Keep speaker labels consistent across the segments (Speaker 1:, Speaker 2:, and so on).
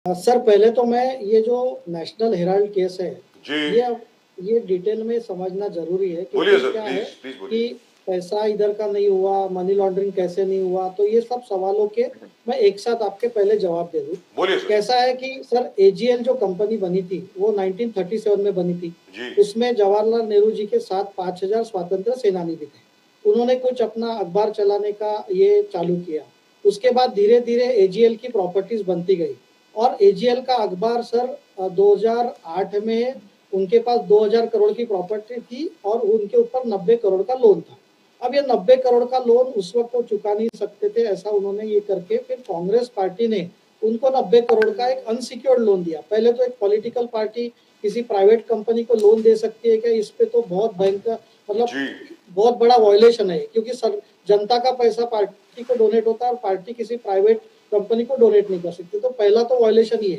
Speaker 1: Sir पहले तो मैं ये जो नेशनल हेराल्ड केस है
Speaker 2: जी
Speaker 1: ये ये डिटेल में समझना जरूरी है
Speaker 2: बोलिए
Speaker 1: क्योंकि
Speaker 2: सर,
Speaker 1: क्या है
Speaker 2: प्लीज प्लीज बोलिए।
Speaker 1: कि पैसा इधर का नहीं हुआ, मनी लॉन्ड्रिंग कैसे नहीं हुआ, तो ये सब सवालों के मैं एक साथ आपके पहले जवाब दे दूं।
Speaker 2: बोलिए सर।
Speaker 1: कैसा है कि सर एजीएल जो कंपनी बनी थी वो 1937 में बनी थी।
Speaker 2: जी
Speaker 1: उसमें जवाहरलाल नेहरू जी के साथ 5,000 स्वतंत्र सेनानी भी थे। उन्होंने कुछ अपना अखबार चलाने का ये चालू किया। उसके बाद धीरे धीरे एजीएल की प्रॉपर्टीज बनती गई और एजीएल का अखबार सर 2008 में उनके पास 2000 करोड़ की प्रॉपर्टी थी और उनके ऊपर 90 करोड़ का लोन था। अब ये 90 करोड़ का लोन उस वक्त वो चुका नहीं सकते थे, ऐसा उन्होंने ये करके फिर कांग्रेस पार्टी ने उनको 90 करोड़ का एक अनसिक्योर्ड लोन दिया। पहले तो एक पॉलिटिकल पार्टी किसी प्राइवेट कंपनी को लोन दे सकती है क्या? इस पे तो बहुत भयंकर, मतलब
Speaker 2: जी
Speaker 1: बहुत बड़ा वायलेशन है, क्योंकि सर जनता का पैसा पार्टी को डोनेट होता है और पार्टी किसी प्राइवेट कंपनी को डोनेट नहीं कर सकती। तो पहला तो वायलेशन ये है।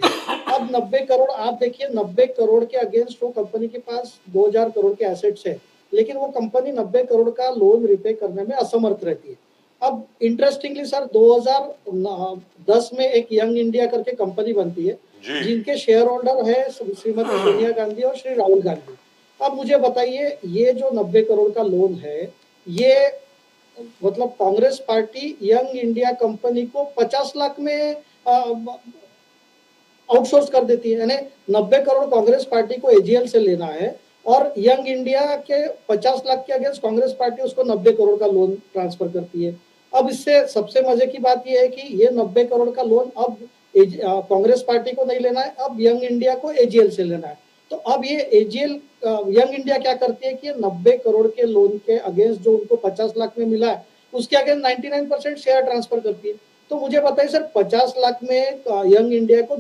Speaker 1: अब 90 करोड़ आप देखिए, 90 करोड़ के अगेंस्ट वो कंपनी के पास 2000 करोड़ के एसेट्स है, लेकिन वो कंपनी 90 करोड़ का लोन रिपे करने में असमर्थ रहती है। अब इंटरेस्टिंगली सर 2010 में एक यंग इंडिया करके कंपनी बनती है
Speaker 2: जी
Speaker 1: जिनके शेयर होल्डर है श्रीमती सोनिया गांधी और श्री राहुल गांधी। अब मुझे बताइए, ये जो 90 करोड़ का लोन है, ये मतलब Congress party young India company को 50 लाख में आउटसोर्स कर देती है। यानी 90 करोड़ कांग्रेस पार्टी को एजीएल से लेना है और यंग इंडिया के 50 लाख के अगेंस्ट कांग्रेस पार्टी उसको 90 करोड़ का लोन ट्रांसफर करती है। अब इससे सबसे मजे की बात यह है कि ये 90 करोड़ का लोन अब कांग्रेस पार्टी को नहीं लेना है, अब यंग इंडिया को एजीएल से लेना है। तो अब ये एजीएल यंग इंडिया क्या करती है कि 90 करोड़ के लोन के अगेंस्ट जो उनको 50 लाख में मिला है उसके अगेंस्ट 99% शेयर ट्रांसफर करती है। तो मुझे बताइए सर, 50 लाख में यंग इंडिया को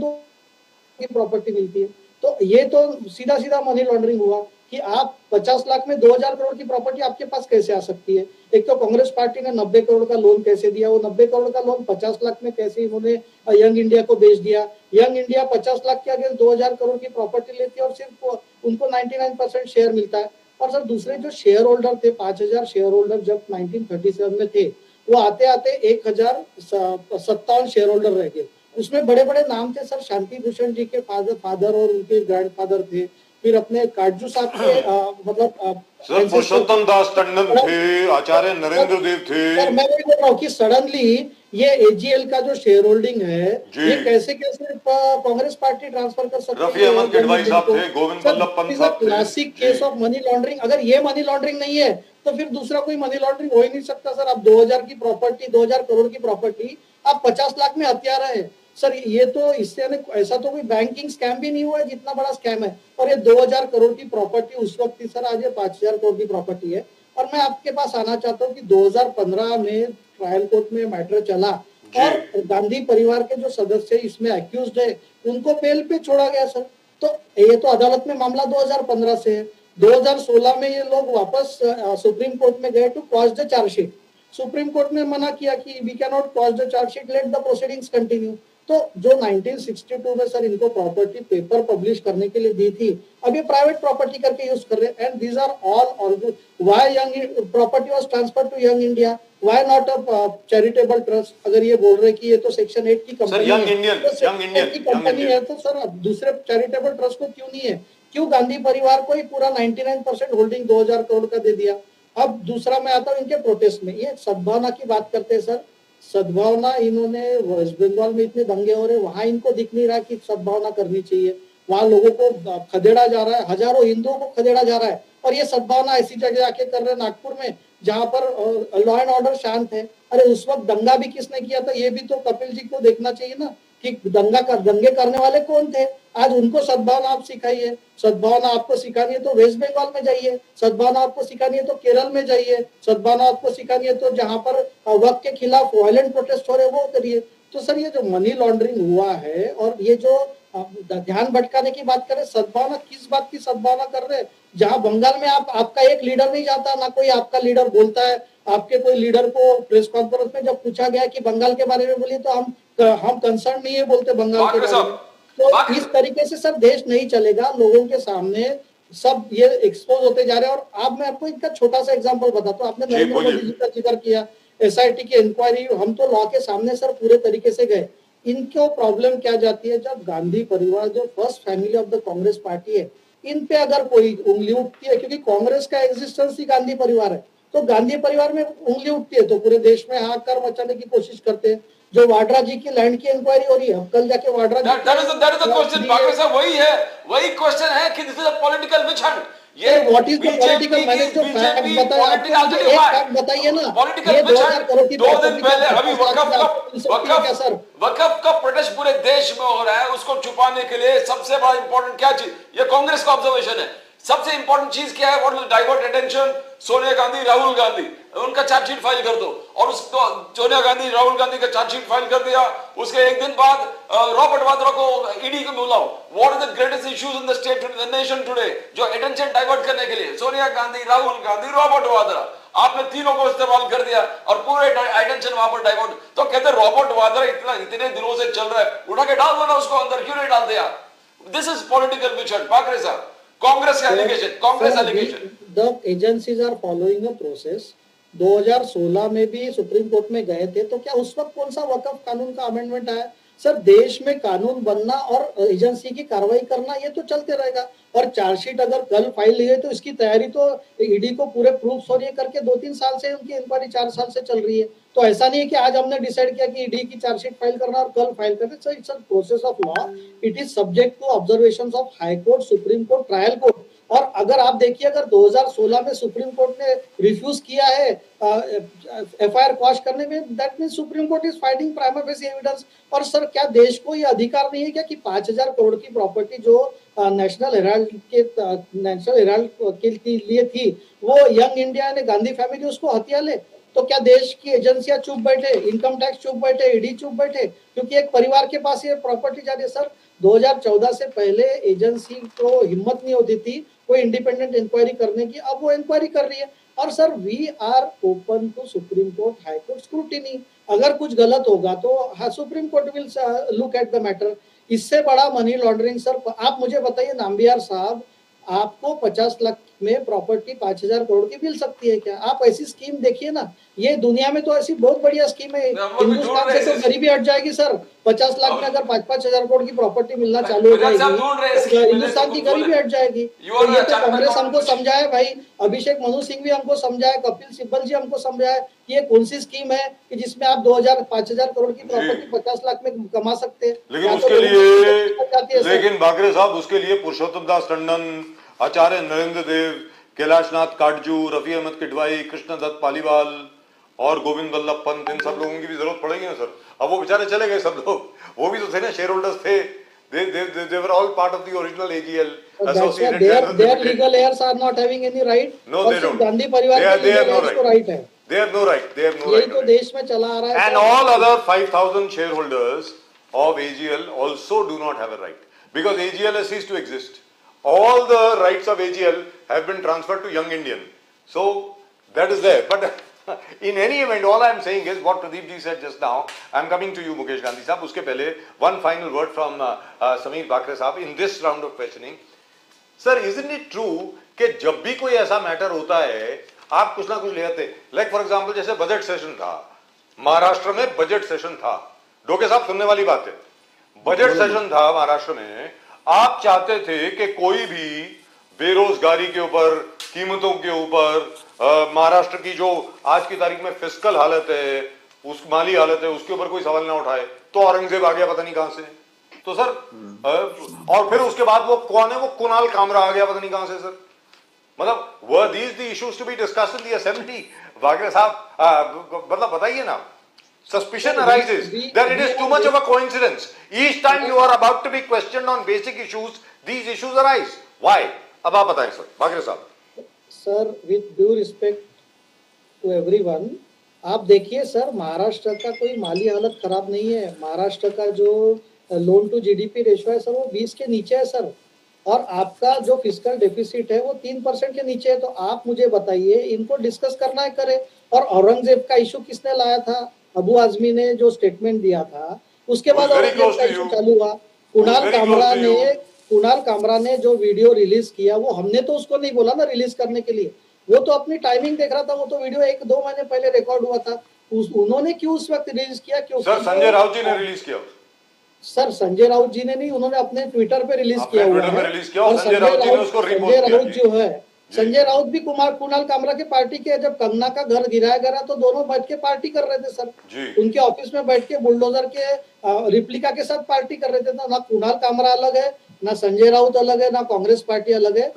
Speaker 1: की प्रॉपर्टी मिलती है, तो ये तो सीधा सीधा मनी लॉन्ड्रिंग हुआ कि आप 50 लाख में 2000 करोड़ की प्रॉपर्टी आपके पास कैसे आ सकती है। एक तो कांग्रेस पार्टी ने 90 करोड़ का लोन कैसे दिया, वो 90 करोड़ का लोन 50 लाख में कैसे इन्होंने यंग इंडिया को बेच दिया। यंग इंडिया 50 लाख के अगेंस्ट 2000 करोड़ की प्रॉपर्टी लेती है और सिर्फ उनको 99% शेयर मिलता है। और सर दूसरे जो शेयर होल्डर थे, 5000 शेयर होल्डर जब 1937 में थे, वो आते आते 1057 शेयर होल्डर रह गए। उसमें बड़े बड़े नाम थे सर, शांति भूषण जी के फादर और उनके ग्रैंडफादर थे, फिर अपने काटजू साहब के मतलब
Speaker 2: सर, पुरुषोत्तम दास टंडन थे, आचार्य नरेंद्र देव थे।
Speaker 1: सर मैं वही बोल रहा हूँ कि सडनली ये एजीएल का जो शेयर होल्डिंग है
Speaker 2: जी
Speaker 1: ये कैसे कैसे कांग्रेस पार्टी ट्रांसफर कर सकती
Speaker 2: रफी
Speaker 1: है
Speaker 2: अहमद
Speaker 1: यंग
Speaker 2: किडवाई
Speaker 1: इंडियन
Speaker 2: साहब
Speaker 1: को।
Speaker 2: थे, Govind
Speaker 1: sir
Speaker 2: Ballabh Pant
Speaker 1: is a
Speaker 2: साहब थे।
Speaker 1: क्लासिक
Speaker 2: जी
Speaker 1: केस ऑफ मनी लॉन्ड्रिंग। अगर ये मनी लॉन्ड्रिंग नहीं है तो फिर दूसरा कोई मनी लॉन्ड्रिंग हो ही नहीं सकता सर। आप 2000 की प्रॉपर्टी, 2000 करोड़ की प्रॉपर्टी आप 50 लाख में हथिया रहे हैं सर। ये तो इससे ऐसा तो कोई बैंकिंग स्कैम भी नहीं हुआ है जितना बड़ा स्कैम है। और ये 2000 करोड़ की प्रॉपर्टी उस वक्त थी सर, आज ये 5000 करोड़ की प्रॉपर्टी है। और मैं आपके पास आना चाहता हूँ कि 2015 में ट्रायल कोर्ट में मैटर चला
Speaker 2: जी
Speaker 1: और गांधी परिवार के जो सदस्य इसमें अक्यूज्ड है उनको बेल पे छोड़ा गया सर। तो ये तो अदालत में मामला 2015 से है। 2016 में ये लोग वापस सुप्रीम कोर्ट में गए to quash the chargesheet. Supreme court ने मना किया कि we can not quash the chargesheet, let the proceedings continue. तो जो 1962 में सर इनको प्रॉपर्टी पेपर पब्लिश करने के लिए दी थी, अब ये प्राइवेट प्रॉपर्टी करके यूज कर रहे हैं। And these are all why young property was transferred to Young India, why not a charitable trust. अगर ये बोल रहे कि ये तो सेक्शन 8 की
Speaker 2: सर,
Speaker 1: कंपनी
Speaker 2: यंग
Speaker 1: है,
Speaker 2: इंडियन
Speaker 1: तो सेक्शन 8 की कंपनी है, तो सर दूसरे चैरिटेबल ट्रस्ट को क्यों नहीं है? क्यों गांधी परिवार को ही पूरा 99% होल्डिंग 2000 करोड़ का दे दिया? अब दूसरा मैं आता हूँ इनके प्रोटेस्ट में। ये सद्भावना की बात करते हैं सर। सद्भावना इन्होंने वेस्ट बंगाल में इतने दंगे हो रहे, वहां इनको दिख नहीं रहा कि सद्भावना करनी चाहिए। वहां लोगों को खदेड़ा जा रहा है, हजारों हिंदुओं को खदेड़ा जा रहा है। और ये सद्भावना ऐसी जगह आके कर रहे हैं नागपुर में जहां पर लॉ एंड ऑर्डर शांत है। अरे उस वक्त दंगा भी किसने किया था ये भी तो कपिल जी को देखना चाहिए ना, कि दंगे करने वाले कौन थे। आज उनको सद्भावना आप सिखाइए। सद्भावना आपको सिखानी है तो वेस्ट बंगाल में जाइए, सद्भावना आपको सिखानी है तो केरल में जाइए, सद्भावना आपको सिखानी है तो जहां पर वक्त के खिलाफ वायलेंट प्रोटेस्ट हो रहे वो करिए। तो सर ये जो मनी लॉन्ड्रिंग हुआ है और ये जो ध्यान भटकाने की बात करें, सद्भावना किस बात की सद्भावना कर रहे हैं? जहां बंगाल में आपका एक लीडर नहीं जाता, ना कोई आपका लीडर बोलता है। आपके कोई लीडर को प्रेस कॉन्फ्रेंस में जब पूछा गया कि बंगाल के बारे में बोलिए तो हम कंसर्न नहीं है बोलते बंगाल के बारे में। तो इस तरीके से सर देश नहीं चलेगा। लोगों के सामने सब ये एक्सपोज होते जा रहे हैं। और अब मैं आपको इनका छोटा सा एग्जांपल बताता हूँ। आपने नरेंद्र मोदी जी का जिक्र किया, एसआईटी की इंक्वायरी, हम तो लॉ के सामने सर पूरे तरीके से गए। इनको प्रॉब्लम क्या जाती है, जब गांधी परिवार जो first family of the Congress party है, इन पे अगर कोई उंगली उठती है, क्योंकि कांग्रेस का एग्जिस्टेंस ही गांधी परिवार है, तो गांधी परिवार में उंगली उठती है तो पूरे देश में हाहाकार मचाने की कोशिश करते हैं। जो वाड्रा जी की लैंड की इंक्वायरी हो रही है, अब कल जाके वाड्रा जी
Speaker 3: that is the question. बाकी साहब वही क्वेश्चन है कि this is a political witch hunt.
Speaker 1: ये व्हाट इज द पॉलिटिकल, मैंने जो फैक्ट बताया आपको, मुझे एक फैक्ट बताइए ना, ये 2000 करोड़ की
Speaker 3: 2 दिन पहले अभी
Speaker 1: सर
Speaker 3: वकफ का प्रोटेस्ट पूरे देश में हो रहा है, उसको छुपाने के लिए सबसे बड़ा इंपॉर्टेंट क्या चीज, ये कांग्रेस का ऑब्जर्वेशन है, सबसे इंपॉर्टेंट चीज क्या है, what will divert attention, Sonia Gandhi Rahul Gandhi, उनका चार्जशीट फाइल कर दो, और उसको सोनिया गांधी राहुल गांधी का चार्जशीट फाइल कर दिया, उसके एक दिन बाद रॉबर्ट वाड्रा को ईडी को बुलाओ। What are the greatest issues in the state the nation today, जो अटेंशन डाइवर्ट करने के लिए सोनिया गांधी राहुल गांधी रॉबर्ट वाड्रा, आपने तीनों को इस्तेमाल कर दिया और पूरे अटेंशन वहां पर डाइवर्ट। तो कहते रॉबर्ट वाड्रा इतने दिनों से चल रहा है, उठा के डाल दो ना उसको अंदर, क्यों नहीं डाल दिया? दिस इज पॉलिटिकल विचन। पाकरे साहब, Congress allegation, Congress allegation,
Speaker 1: the agencies are following a process. 2016 में भी सुप्रीम कोर्ट में गए थे, तो क्या उस वक्त कौन सा वकफ कानून का अमेंडमेंट आया? सर, देश में कानून बनना और एजेंसी की कार्रवाई करना ये तो चलते रहेगा। और चार्जशीट अगर कल फाइल ली गई तो इसकी तैयारी तो ईडी को पूरे प्रूफ्स और ये करके 2-3 साल से उनकी इंक्वायरी 4 साल से चल रही है। तो ऐसा नहीं है कि आज हमने डिसाइड किया कि ईडी की चार्जशीट फाइल करना और कल फाइल करना। So it's a process of law, it is subject to observations of high court, supreme court, trial court. और अगर आप देखिए, अगर 2016 में सुप्रीम कोर्ट ने रिफ्यूज किया है एफआईआर क्वाश करने में, that means supreme court is finding prima facie evidence. और सर, क्या देश को ये अधिकार नहीं है क्या कि 5000 करोड़ की प्रॉपर्टी जो नेशनल हेराल्ड के लिए थी, वो यंग इंडिया ने गांधी फैमिली उसको हथिया ले? तो क्या देश की एजेंसियां चुप बैठे, इनकम टैक्स चुप बैठे, ईडी चुप बैठे, क्योंकि एक परिवार के पास ये प्रॉपर्टी जा रही है? सर, 2014 से पहले एजेंसी को हिम्मत नहीं होती थी कोई इंडिपेंडेंट इंक्वायरी करने की, अब वो इंक्वायरी कर रही है। और sir, we are open to supreme court, high court scrutiny. अगर कुछ गलत होगा तो supreme court will look at the matter. इससे बड़ा मनी लॉन्ड्रिंग सर, आप मुझे बताइए नाम्बियार साहब, आपको 50 लाख में प्रॉपर्टी 5000 करोड़ की मिल सकती है क्या? आप ऐसी स्कीम देखिए ना, ये दुनिया में तो ऐसी बहुत बढ़िया स्कीम है, हिंदुस्तान से तो गरीबी हट जाएगी सर। 50 लाख में अगर 5-5 हजार करोड़ की प्रॉपर्टी मिलना चालू हो जाएगी तो हिंदुस्तान की गरीबी हट जाएगी। तो ये तो कांग्रेस हमको समझाए भाई, अभिषेक मनु सिंह भी हमको समझाए, कपिल सिब्बल जी हमको समझाए कि ये कौन सी स्कीम है कि जिसमें आप 5,000 करोड़ की प्रॉपर्टी 50 लाख में कमा सकते हैं।
Speaker 2: लेकिन उसके लिए, लेकिन बाकरे साहब, उसके लिए पुरुषोत्तम दास टंडन, आचार्य नरेंद्र देव, कैलाशनाथ काटजू, रफी अहमद किडवाई, कृष्णदत्त पालीवाल और गोविंद वल्लभ पंत, इन सब लोगों की भी जरूरत पड़ेगी ना सर। अब वो बेचारे चले गए सब लोग, वो भी तो थे ना, शेयर होल्डर्स थे, they were all part of the original AGL associated.
Speaker 1: Their legal heirs are not having any right.
Speaker 2: No, they don't.
Speaker 1: Gandhi परिवार के legal heirs को right है।
Speaker 2: They have no right. They have no right.
Speaker 1: यही तो देश में चला आ रहा है।
Speaker 2: And all other 5,000 shareholders of AGL also do not have a right, because AGL has ceased to exist. All the rights of AGL have been transferred to Young Indian. So that is there. But in any event, all I am saying is what Pradeep ji said just now. I am coming to you, Mukesh Gandhi साहब. उसके पहले one final word from Sameer Bakre साहब in this round of questioning. Sir, isn't it true कि जब भी कोई ऐसा matter होता है, आप कुछ ना कुछ ले आते? Like for example, जैसे बजट सेशन था, महाराष्ट्र में बजट सेशन था, डोके साहब सुनने वाली बात है, बजट सेशन था महाराष्ट्र में। आप चाहते थे कि कोई भी बेरोजगारी के ऊपर, कीमतों के ऊपर, महाराष्ट्र की जो आज की तारीख में फिस्कल हालत है, उस माली हालत है, उसके ऊपर कोई सवाल ना उठाए, तो औरंगजेब आ गया पता नहीं कहां से। तो सर, और फिर उसके बाद वो कौन है, वो कुणाल कामरा आ गया पता नहीं कहां से सर। मतलब were these the issues to be discussed in the assembly? वागरे साहब, मतलब बताइए ना। Suspicion arises that it is too much of a coincidence. Each time you are about to be questioned on basic issues, these issues arise. Why? अब आप बताएं sir, Bakre साहब।
Speaker 1: Sir, with due respect to everyone, आप देखिए sir, Maharashtra का कोई माली हालत खराब नहीं है। महाराष्ट्र का जो लोन टू जीडीपी रेशो है सर, वो 20 के नीचे है सर, और आपका जो फिस्कल डेफिसिट है वो 3% के नीचे है। तो आप मुझे बताइए, इनको डिस्कस करना है करें। और औरंगजेब का इशू किसने लाया था? अबू आजमी ने जो स्टेटमेंट दिया था, उसके बाद औरंगजेब का इशू चालू हुआ। कुणाल कामरा ने जो वीडियो रिलीज किया, वो हमने तो उसको नहीं बोला ना रिलीज करने के लिए, वो तो अपनी टाइमिंग देख रहा था। वो तो वीडियो 1-2 महीने पहले रिकॉर्ड हुआ था, उन्होंने क्यों उस वक्त रिलीज किया? क्यों
Speaker 2: सर संजय राउत जी ने रिलीज किया?
Speaker 1: सर संजय राउत जी ने नहीं, उन्होंने अपने ट्विटर पे रिलीज
Speaker 2: अपने
Speaker 1: किया हुआ
Speaker 2: ट्विटर पे
Speaker 1: है।
Speaker 2: रिलीज किया,
Speaker 1: और
Speaker 2: संजय राउत जी ने उसको
Speaker 1: संजय
Speaker 2: repost किया
Speaker 1: राउत
Speaker 2: जी।
Speaker 1: जो है, संजय राउत भी कुणाल कामरा के पार्टी के, जब कंगना का घर गिराया गया तो दोनों बैठ के पार्टी कर रहे थे सर।
Speaker 2: जी।
Speaker 1: उनके ऑफिस में बैठ के बुलडोजर के रिप्लिका के साथ पार्टी कर रहे थे। ना कुणाल कामरा अलग है, ना संजय राउत अलग है, ना कांग्रेस पार्टी अलग है।